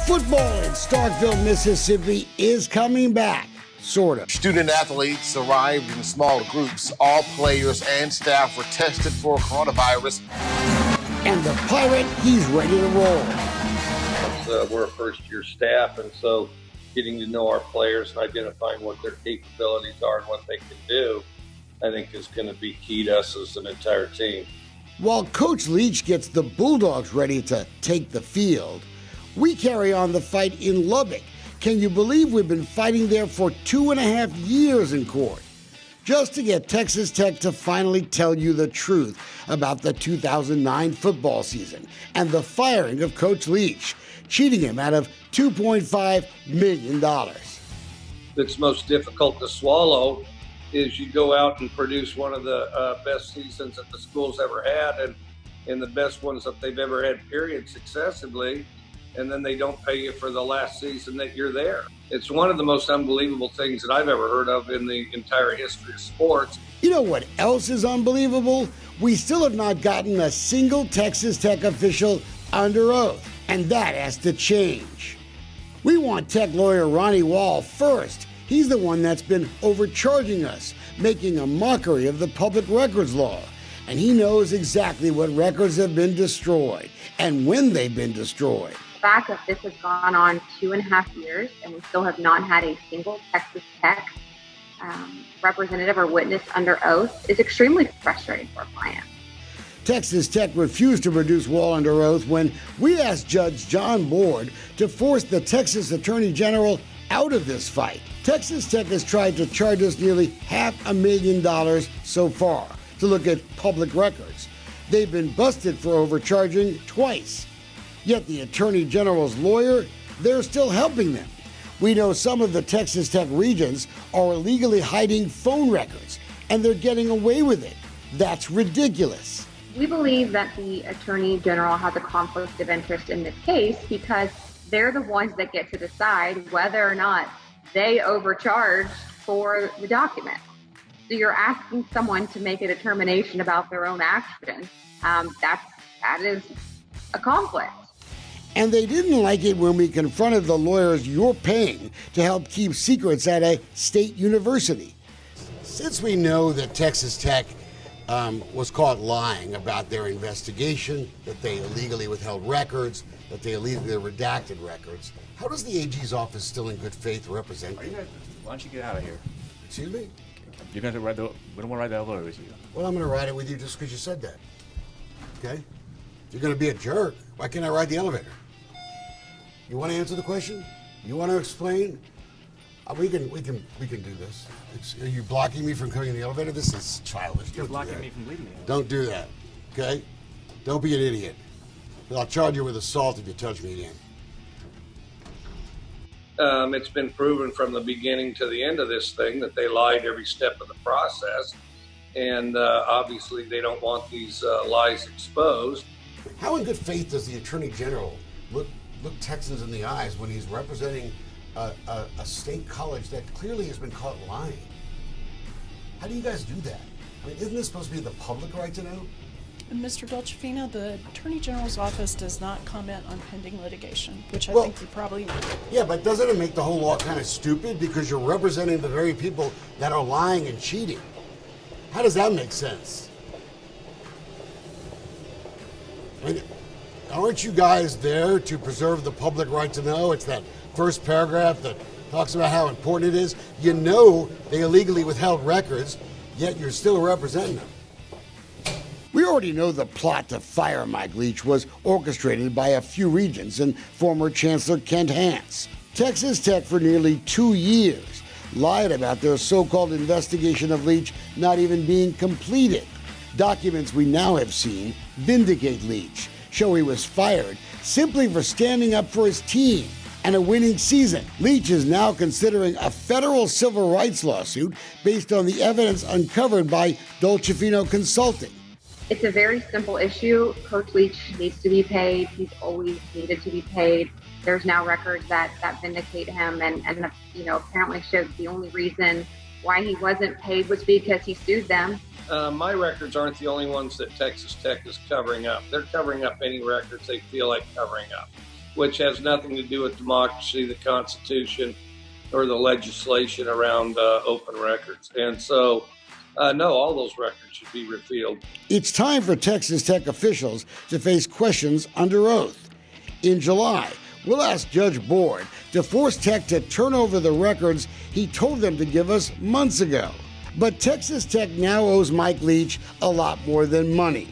Football in Starkville, Mississippi is coming back, sort of. Student athletes arrived in small groups. All players and staff were tested for coronavirus. And the Pirate, he's ready to roll. We're a first-year staff, and so getting to know our players and identifying what their capabilities are and what they can do, I think is going to be key to us as an entire team. While Coach Leach gets the Bulldogs ready to take the field, we carry on the fight in Lubbock. Can you believe we've been fighting there for 2.5 years in court? Just to get Texas Tech to finally tell you the truth about the 2009 football season and the firing of Coach Leach, cheating him out of $2.5 million. That's most difficult to swallow is you go out and produce one of the best seasons that the school's ever had and the best ones that they've ever had, period, successively, and then they don't pay you for the last season that you're there. It's one of the most unbelievable things that I've ever heard of in the entire history of sports. You know what else is unbelievable? We still have not gotten a single Texas Tech official under oath, and that has to change. We want Tech lawyer Ronnie Wall first. He's the one that's been overcharging us, making a mockery of the public records law. And he knows exactly what records have been destroyed and when they've been destroyed. The fact that this has gone on 2.5 years and we still have not had a single Texas Tech representative or witness under oath is extremely frustrating for a client. Texas Tech refused to produce Wall under oath when we asked Judge John Board to force the Texas Attorney General out of this fight. Texas Tech has tried to charge us nearly $500,000 so far to look at public records. They've been busted for overcharging twice. Yet the Attorney General's lawyer, they're still helping them. We know some of the Texas Tech regents are illegally hiding phone records, and they're getting away with it. That's ridiculous. We believe that the Attorney General has a conflict of interest in this case because they're the ones that get to decide whether or not they overcharged for the document. So you're asking someone to make a determination about their own actions. That is a conflict. And they didn't like it when we confronted the lawyers you're paying to help keep secrets at a state university. Since we know that Texas Tech was caught lying about their investigation, that they illegally withheld records, that they illegally redacted records, how does the AG's office still in good faith represent you? Why don't you get out of here? Excuse me? You're going to ride we don't want to ride the elevator with you. Well, I'm going to ride it with you just because you said that. Okay? If you're going to be a jerk, why can't I ride the elevator? You want to answer the question? You want to explain? We can do this. Are you blocking me from coming in the elevator? This is childish. You're blocking me from leaving the elevator. Don't do that, okay? Don't be an idiot. I'll charge you with assault if you touch me again. It's been proven from the beginning to the end of this thing that they lied every step of the process, and obviously they don't want these lies exposed. How in good faith does the Attorney General look Texans in the eyes when he's representing a state college that clearly has been caught lying? How do you guys do that? I mean, isn't this supposed to be the public right to know? Mr. Dolcefino, the Attorney General's office does not comment on pending litigation, which I Well, think you probably know. Yeah, but doesn't it make the whole law kind of stupid because you're representing the very people that are lying and cheating? How does that make sense? I mean, aren't you guys there to preserve the public right to know? It's that first paragraph that talks about how important it is. You know they illegally withheld records, yet you're still representing them. We already know the plot to fire Mike Leach was orchestrated by a few regents and former Chancellor Kent Hance. Texas Tech for nearly 2 years lied about their so-called investigation of Leach not even being completed. Documents we now have seen vindicate Leach, show he was fired simply for standing up for his team and a winning season. Leach is now considering a federal civil rights lawsuit based on the evidence uncovered by Dolcefino Consulting. It's a very simple issue. Coach Leach needs to be paid. He's always needed to be paid. There's now records that vindicate him and apparently showed the only reason why he wasn't paid was because he sued them. My records aren't the only ones that Texas Tech is covering up. They're covering up any records they feel like covering up. which has nothing to do with democracy, the Constitution, or the legislation around open records. And so, no, all those records should be revealed. It's time for Texas Tech officials to face questions under oath. In July, we'll ask Judge Board to force Tech to turn over the records he told them to give us months ago. But Texas Tech now owes Mike Leach a lot more than money.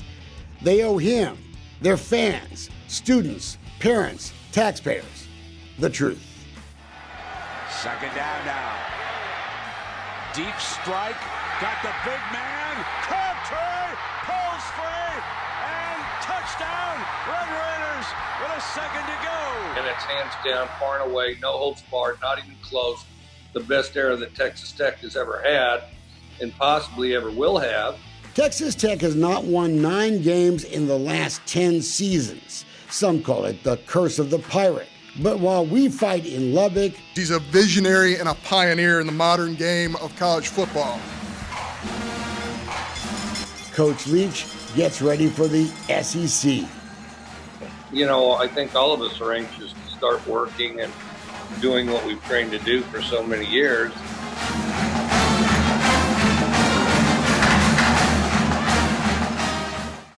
They owe him, their fans, students, parents, taxpayers, the truth. Second down now. Deep strike. Got the big man. Crabtree pulls free. And touchdown. Red Raiders with a second to go. And it's hands down, far and away, no holds barred, not even close. The best era that Texas Tech has ever had and possibly ever will have. Texas Tech has not won 9 games in the last 10 seasons. Some call it the curse of the pirate. But while we fight in Lubbock, he's a visionary and a pioneer in the modern game of college football. Coach Leach gets ready for the SEC. You know, I think all of us are anxious to start working and doing what we've trained to do for so many years.